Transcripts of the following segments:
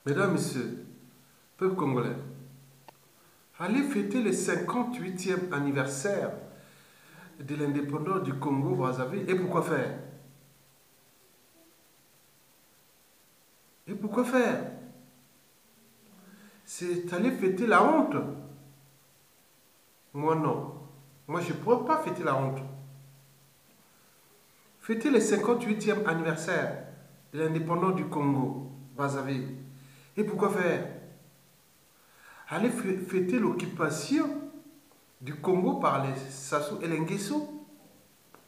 Mesdames, Messieurs, peuple congolais, allez fêter le 58e anniversaire de l'indépendance du Congo-Brazzaville. Et pourquoi faire? Et pourquoi faire? C'est aller fêter la honte. Moi non. Moi je ne pourrais pas fêter la honte. Fêter le 58e anniversaire de l'indépendance du Congo-Brazzaville. Et pourquoi faire? Aller fêter l'occupation du Congo par les Sassou et les Nguesso.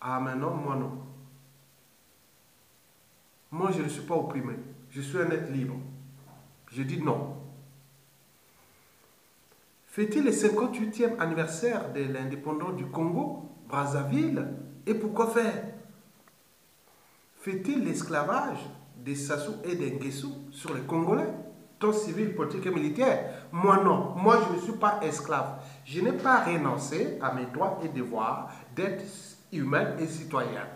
Ah mais non, moi non. Moi je ne suis pas opprimé. Je suis un être libre. Je dis non. Fêter le 58e anniversaire de l'indépendance du Congo, Brazzaville, et pourquoi faire? Fêter l'esclavage des Sassou et des Nguesso sur les Congolais, tant civils, politiques et militaires. Moi non, moi je ne suis pas esclave. Je n'ai pas renoncé à mes droits et devoirs d'être humain et citoyen.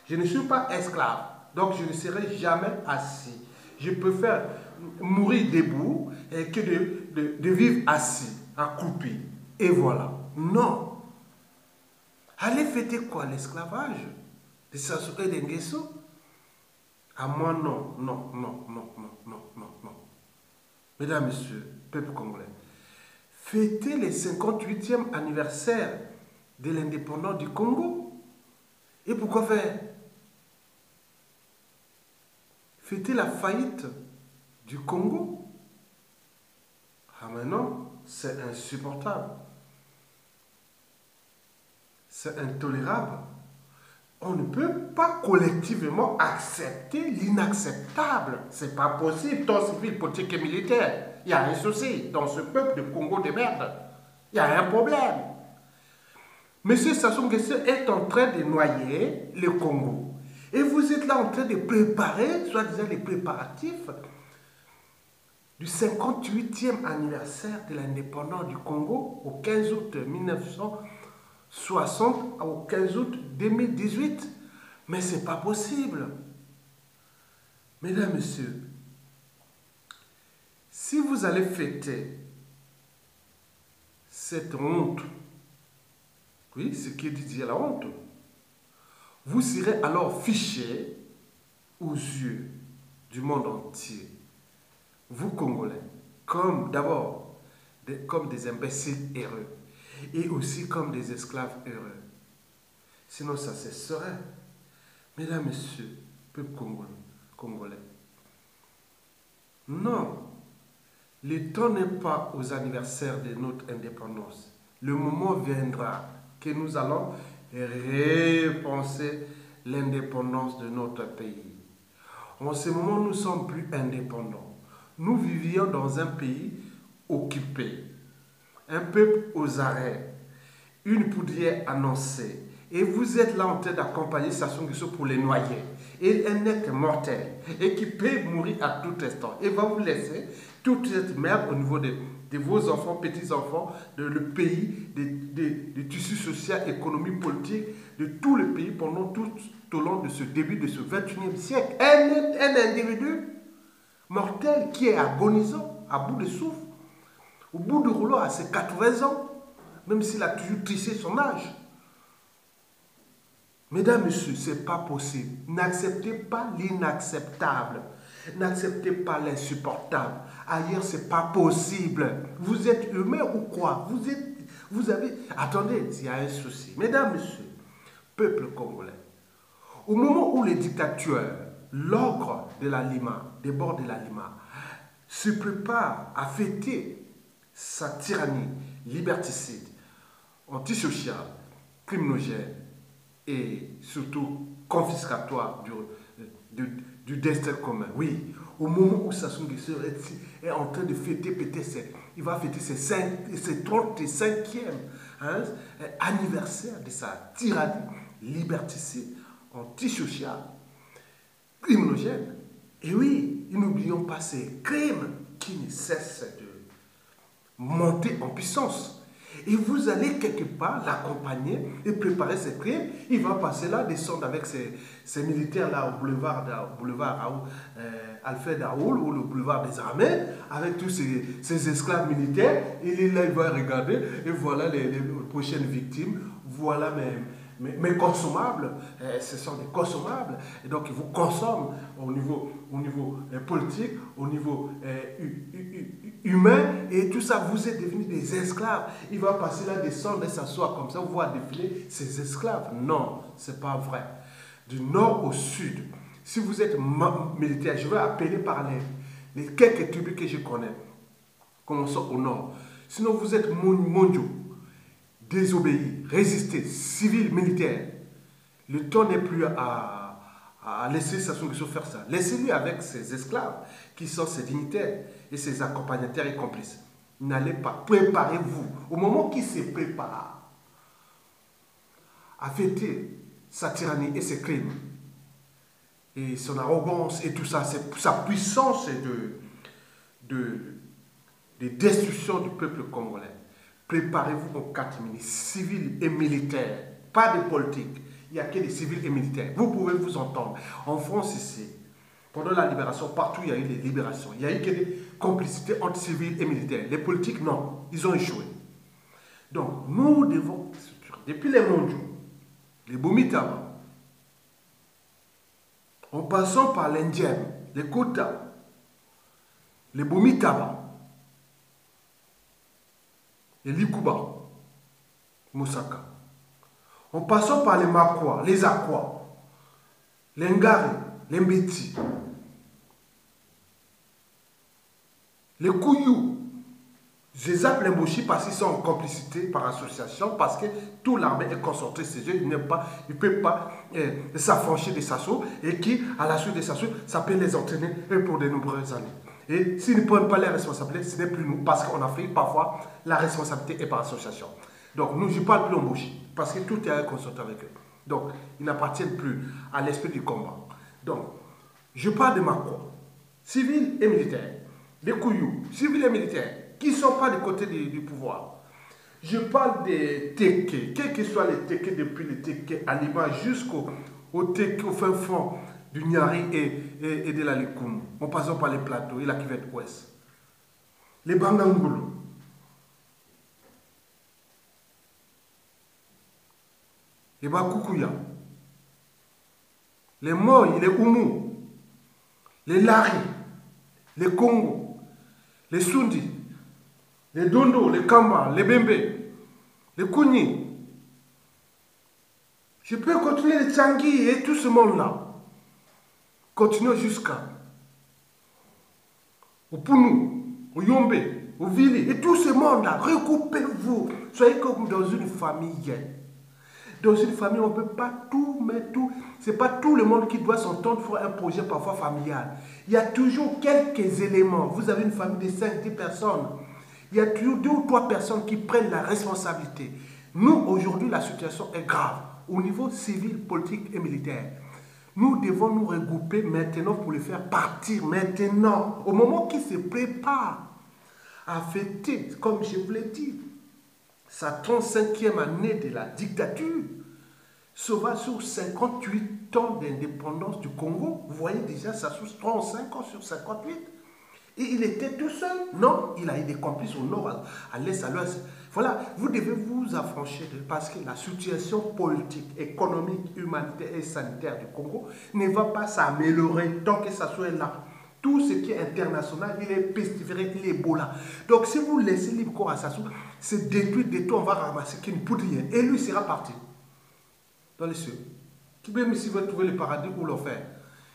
Je ne suis pas esclave, donc je ne serai jamais assis. Je préfère mourir debout que de vivre assis, accroupi. Et voilà. Non. Allez fêter quoi? L'esclavage des Sassou et des Nguesso? À moi, non, non, non, non, non, non, non, non. Mesdames, Messieurs, peuple congolais, fêter le 58e anniversaire de l'indépendance du Congo. Et pourquoi faire? Fêter la faillite du Congo? Ah mais non, c'est insupportable. C'est intolérable. On ne peut pas collectivement accepter l'inacceptable. C'est pas possible, tant civil, politique et militaire. Il y a un souci dans ce peuple de Congo de merde. Il y a un problème. Monsieur Sassou Nguesso est en train de noyer le Congo. Et vous êtes là en train de préparer, soi-disant les préparatifs du 58e anniversaire de l'indépendance du Congo au 15 août 1960 au 15 août 2018. Mais ce n'est pas possible. Mesdames, Messieurs, si vous allez fêter cette honte, oui, ce qui est dit la honte, vous serez alors fichés aux yeux du monde entier. Vous, Congolais, comme d'abord, comme des imbéciles heureux, et aussi comme des esclaves heureux. Sinon, ça cesserait. Mesdames, Messieurs, peuple congolais, non, le temps n'est pas aux anniversaires de notre indépendance. Le moment viendra que nous allons repenser l'indépendance de notre pays. En ce moment, nous ne sommes plus indépendants. Nous vivions dans un pays occupé, un peuple aux arrêts, une poudrière annoncée. Et vous êtes là en train d'accompagner Sassou Nguesso pour les noyer. Et un être mortel et qui peut mourir à tout instant. Et va vous laisser toute cette merde au niveau de vos enfants, petits-enfants, de le pays, du tissu social, économique, politique, de tout le pays pendant tout au long de ce début de ce 21e siècle. Un individu mortel qui est agonisant, à bout de souffle, au bout du rouleau à ses 80 ans, même s'il a toujours trissé son âge. Mesdames, Messieurs, ce n'est pas possible. N'acceptez pas l'inacceptable. N'acceptez pas l'insupportable. Ailleurs, ce n'est pas possible. Vous êtes humain ou quoi? Vous avez... Attendez, il y a un souci. Mesdames, Messieurs, peuple congolais, au moment où les dictateurs, l'ogre de la Lima, des bords de la Lima, se prépare à fêter sa tyrannie liberticide, antisociale, criminogène, et surtout confiscatoire du destin commun. Oui, au moment où Sassou Nguesso est en train de fêter, il va fêter ses 35e anniversaire de sa tyrannie liberticide, antisociale, criminogène. Et oui, n'oublions pas ces crimes qui ne cessent de monter en puissance. Et vous allez quelque part l'accompagner et préparer ses crimes. Il va passer là, descendre avec ses militaires là au boulevard Alfred Raoul ou le boulevard des armées, avec tous ces esclaves militaires. Il est là, il va regarder et voilà les prochaines victimes. Voilà mes consommables, ce sont des consommables, et donc ils vous consomment au niveau politique, au niveau humain, et tout ça, vous êtes devenus des esclaves. Il va passer là, descendre et s'asseoir comme ça, vous voir défiler ces esclaves. Non, c'est pas vrai. Du nord au sud, si vous êtes militaire, je vais appeler par les quelques tribus que je connais. Commençons au nord. Sinon, vous êtes mondiaux. Désobéir, résister, civil, militaire. Le temps n'est plus à laisser Sassou Nguesso faire ça. Laissez-lui avec ses esclaves, qui sont ses dignitaires et ses accompagnateurs et complices. N'allez pas, préparez-vous. Au moment qu'il se prépare à fêter sa tyrannie et ses crimes, et son arrogance et tout ça, sa puissance de destruction du peuple congolais. Préparez-vous aux 4 minutes, civils et militaires, pas de politique. Il n'y a que des civils et militaires. Vous pouvez vous entendre. En France ici, pendant la libération, partout il y a eu des libérations. Il y a eu que des complicités entre civils et militaires. Les politiques, non, ils ont échoué. Donc, nous devons, depuis les mondiaux, les Bomitaba, en passant par l'Indien, les Kota, les Bomitaba, les Likuba, Moussaka, en passant par les Makwa, les Akwa, les Ngari, les Mbeti, les Kouyou, je les appelle les Mboshi parce qu'ils sont en complicité par association, parce que toute l'armée est concentrée chez eux, ils ne peuvent pas s'affranchir des Sassou, et qui, à la suite des Sassou, ça peut les entraîner pour de nombreuses années. Et s'ils ne prennent pas les responsabilités, ce n'est plus nous, parce qu'en Afrique, parfois, la responsabilité est par association. Donc, nous, je ne parle plus en Mboshi, parce que tout est concentré avec eux. Donc, ils n'appartiennent plus à l'esprit du combat. Donc, je parle de Makwa, civils et militaires, des Kouyou, civils et militaires, qui ne sont pas du côté du pouvoir. Je parle des Teke, quels que soient les Teke, depuis les Teke à Liban jusqu'au Teke, au fin fond du Nyari et de la Likoum, en passant par les plateaux et la cuvette ouest. Les Bangangoulou, les Bakoukouya, les Moy, les Oumou, les Lari, les Congo, les Sundi, les Dondo, les Kamba, les Bembe, les Kouni. Je peux continuer les Tchangui et tout ce monde-là. Continuez jusqu'à au Pounou, au Yombe, au Vili, et tout ce monde-là. Recoupez-vous. Soyez comme dans une famille. Dans une famille, on ne peut pas tout mettre tout. Ce n'est pas tout le monde qui doit s'entendre pour un projet parfois familial. Il y a toujours quelques éléments. Vous avez une famille de 5-10 personnes. Il y a toujours 2 ou 3 personnes qui prennent la responsabilité. Nous, aujourd'hui, la situation est grave au niveau civil, politique et militaire. Nous devons nous regrouper maintenant pour le faire partir maintenant, au moment qu'il se prépare à fêter, comme je vous l'ai dit, sa 35e année de la dictature, sauvage sur 58 ans d'indépendance du Congo. Vous voyez déjà, ça sous 35 ans sur 58. Et il était tout seul. Non, il a eu des complices au nord, à l'est, à l'ouest. Voilà, vous devez vous affranchir parce que la situation politique, économique, humanitaire et sanitaire du Congo ne va pas s'améliorer tant que ça soit là. Tout ce qui est international, il est pestiféré, il est Ebola. Donc si vous laissez libre corps à Sassou, c'est détruit, on va ramasser qu'une poudrière. Et lui sera parti dans les cieux. Même s'il veut trouver le paradis ou l'enfer,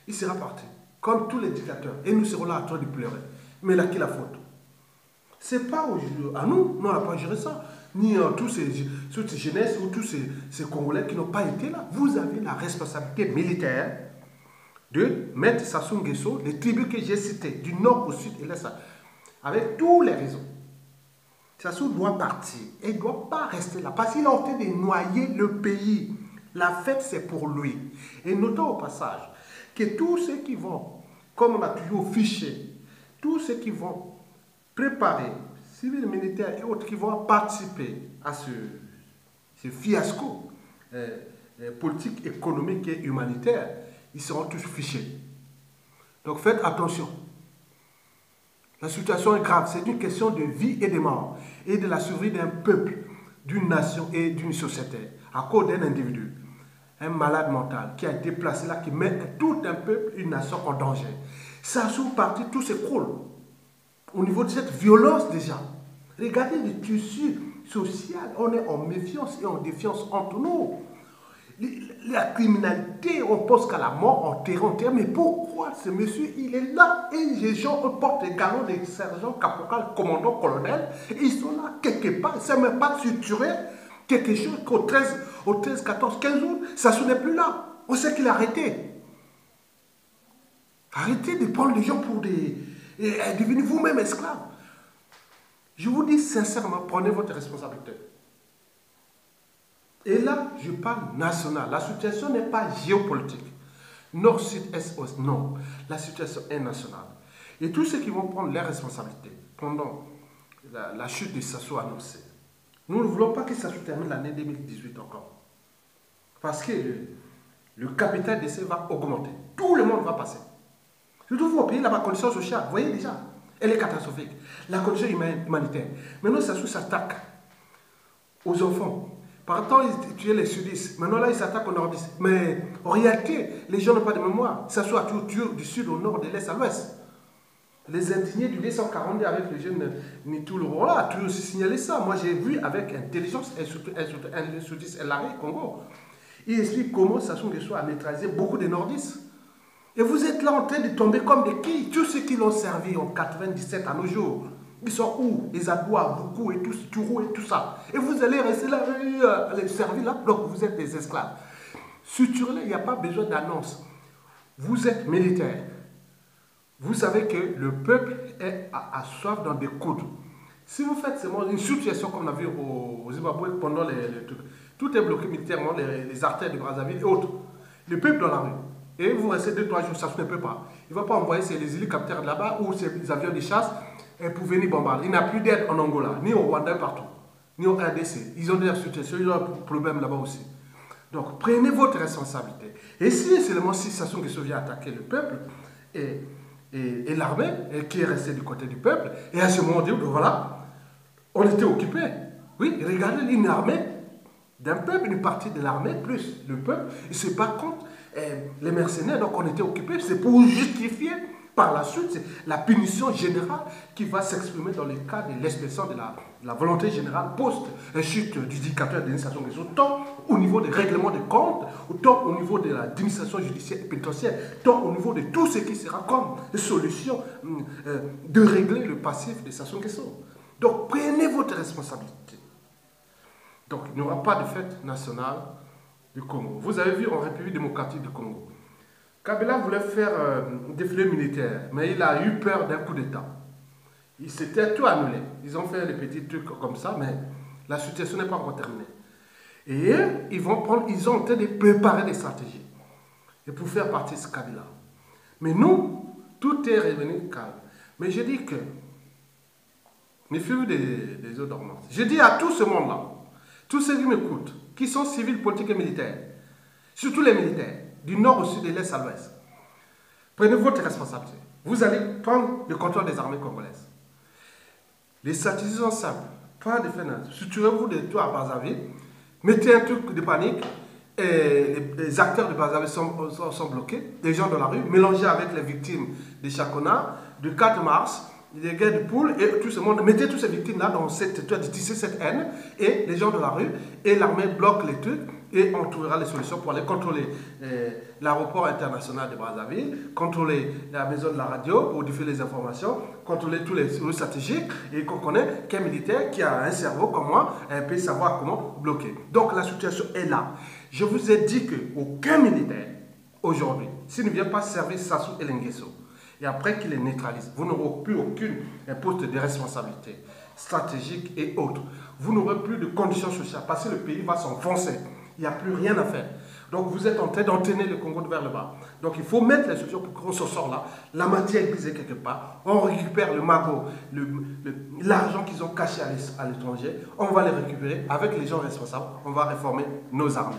il sera parti. Comme tous les dictateurs. Et nous serons là en train de pleurer. Mais là, qui la faute? C'est pas à nous, on n'a pas géré ça. Ni toutes ces jeunesses ou tous ces Congolais qui n'ont pas été là. Vous avez la responsabilité militaire de mettre Sassou Nguesso, les tribus que j'ai citées, du nord au sud et l'est, avec tous les raisons. Sassou doit partir et il ne doit pas rester là parce qu'il a en train de noyer le pays. La fête, c'est pour lui. Et notons au passage que tous ceux qui vont, comme on a toujours fiché, tous ceux qui vont préparer civils, militaires et autres qui vont participer à ce fiasco politique, économique et humanitaire, ils seront tous fichés. Donc faites attention. La situation est grave. C'est une question de vie et de mort et de la survie d'un peuple, d'une nation et d'une société à cause d'un individu, un malade mental qui a été placé là, qui met tout un peuple, une nation en danger. Ça sous partie, tout s'écroule. Au niveau de cette violence déjà. Regardez le tissu social. On est en méfiance et en défiance entre nous. La criminalité, on pense qu'à la mort, en terre. Mais pourquoi ce monsieur, il est là et les gens portent les galons des sergents, caporal, commandants, colonels. Ils sont là quelque part. Ça ne même pas suturé quelque chose qu'au 13, 14, 15 août, ça ne n'est plus là. On sait qu'il a arrêté. Arrêtez de prendre les gens pour devenir vous-même esclaves. Je vous dis sincèrement, prenez votre responsabilité. Et là, je parle national. La situation n'est pas géopolitique. Nord, sud, est, ouest. Non. La situation est nationale. Et tous ceux qui vont prendre leurs responsabilités pendant la chute de Sassou annoncée, nous ne voulons pas que ça se termine l'année 2018 encore. Parce que le capital d'essai va augmenter. Tout le monde va passer. Surtout vous, au pays, là, la condition sociale, vous voyez déjà, elle est catastrophique. La condition humanitaire. Maintenant, Sassou s'attaque aux enfants. Par temps, ils tuaient les sudistes. Maintenant, là, ils s'attaquent aux nordistes. Mais en réalité, les gens n'ont pas de mémoire. Ça soit tué du sud au nord, de l'est à l'ouest. Les indignés du 242 avec le jeune Nitou Rola a toujours aussi signalé ça. Moi, j'ai vu avec intelligence, et surtout un sudiste, Elari, Congo. Il explique comment Sassou Nguesso a neutralisé beaucoup de nordistes. Et vous êtes là en train de tomber comme des quilles. Tous ceux qui l'ont servi en 97 à nos jours. Ils sont où? Les Adoua, beaucoup et tous, Tourou et tout ça. Et vous allez rester là, les servir là, donc vous êtes des esclaves. Suturez, il n'y a pas besoin d'annonce. Vous êtes militaire. Vous savez que le peuple est à soif dans des coudes. Si vous faites seulement une situation comme on a vu au Zimbabwe pendant les trucs, tout est bloqué militairement, les artères de Brazzaville et autres. Le peuple dans la rue. Et vous restez 2-3 jours, ça ne peut pas. Il ne va pas envoyer les hélicoptères là-bas ou ces avions de chasse pour venir bombarder. Il n'y a plus d'aide en Angola, ni au Rwanda, partout, ni au RDC. Ils ont des situations, ils ont un problème là-bas aussi. Donc, prenez votre responsabilité. Et si seulement si Sassou Nguesso vient attaquer le peuple et l'armée, qui est restée du côté du peuple, et à ce moment, on dit, voilà, on était occupé. Oui, regardez une armée d'un peuple, une partie de l'armée, plus le peuple, il se bat contre les mercenaires, donc on était occupé. C'est pour justifier par la suite, c'est la punition générale qui va s'exprimer dans le cas de l'expression de la volonté générale post-chute du dictateur Denis Sassou Nguesso, tant au niveau des règlements de comptes, tant au niveau de l'administration judiciaire et pénitentiaire, tant au niveau de tout ce qui sera comme solution de régler le passif de Sassou Nguesso. Donc prenez votre responsabilité. Donc il n'y aura pas de fête nationale du Congo. Vous avez vu en République démocratique du Congo, Kabila voulait faire un défilé militaire, mais il a eu peur d'un coup d'État. Il s'était tout annulé. Ils ont fait des petits trucs comme ça, mais la situation n'est pas encore terminée. Et ils ont en train de préparer des stratégies et pour faire partie de ce Kabila. Mais nous, tout est revenu calme. Mais je dis que, méfiez-vous des eaux dormantes. Je dis à tout ce monde-là, tous ceux qui m'écoutent, qui sont civils, politiques et militaires, surtout les militaires, du nord au sud et de l'est à l'ouest, prenez votre responsabilité. Vous allez prendre le contrôle des armées congolaises. Les stratégies sont simples. Pas de finance. Suturez-vous de tout à Brazzaville, mettez un truc de panique, et les acteurs de Brazzaville sont bloqués, les gens dans la rue, mélangez avec les victimes de Chakona, du 4 mars, les guerres de poule et tout ce monde. Mettez toutes ces victimes-là dans de tisser cette haine, et les gens de la rue, et l'armée bloque les trucs, et on trouvera les solutions pour aller contrôler l'aéroport international de Brazzaville, contrôler la maison de la radio pour diffuser les informations, contrôler tous les stratégiques, et qu'on connaît qu'un militaire qui a un cerveau comme moi peut savoir comment bloquer. Donc la situation est là. Je vous ai dit qu'aucun militaire aujourd'hui, s'il ne vient pas servir Sassou Nguesso, et après qu'il les neutralise, vous n'aurez plus aucun poste de responsabilité stratégique et autres. Vous n'aurez plus de conditions sociales parce que le pays va s'enfoncer. Il n'y a plus rien à faire. Donc vous êtes en train d'entraîner le Congo vers le bas. Donc il faut mettre les solutions pour qu'on se sorte là. La matière grise quelque part. On récupère le magot, l'argent qu'ils ont caché à l'étranger. On va les récupérer avec les gens responsables. On va réformer nos armées.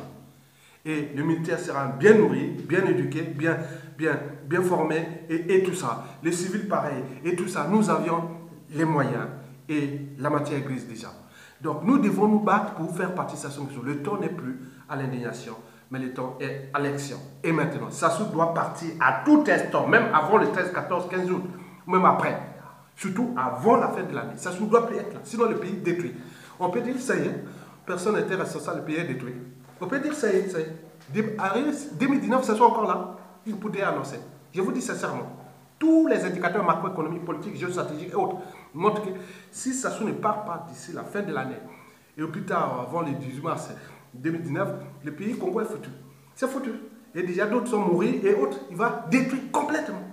Et le militaire sera bien nourri, bien éduqué, bien formé et tout ça. Les civils pareil et tout ça. Nous avions les moyens et la matière grise déjà. Donc nous devons nous battre pour faire partie de cette solution. Le temps n'est plus à l'indignation, mais le temps est à l'action. Et maintenant, Sassou doit partir à tout instant, même avant le 13, 14, 15 août, même après. Surtout avant la fin de l'année. Sassou doit plus être là, sinon le pays est détruit. On peut dire, ça y est, personne n'était responsable, le pays est détruit. On peut dire, ça y est, ça y est. 2019, Sassou encore là, il pourrait annoncer. Je vous dis sincèrement, tous les indicateurs macroéconomiques, politiques, géostratégiques et autres montrent que si Sassou ne part pas d'ici la fin de l'année, et au plus tard, avant le 18 mars 2019, le pays Congo est foutu. C'est foutu. Et déjà d'autres sont morts et autres, il va détruire complètement.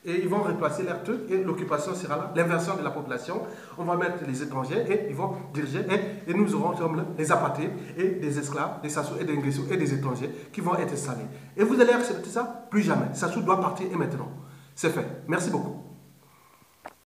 Et ils vont replacer leurs trucs et l'occupation sera là, l'inversion de la population. On va mettre les étrangers et ils vont diriger et nous aurons comme les apatrides et des esclaves, des Sassou et des Nguesso et des étrangers qui vont être installés. Et vous allez accepter ça? Plus jamais. Sassou doit partir et maintenant. C'est fait. Merci beaucoup.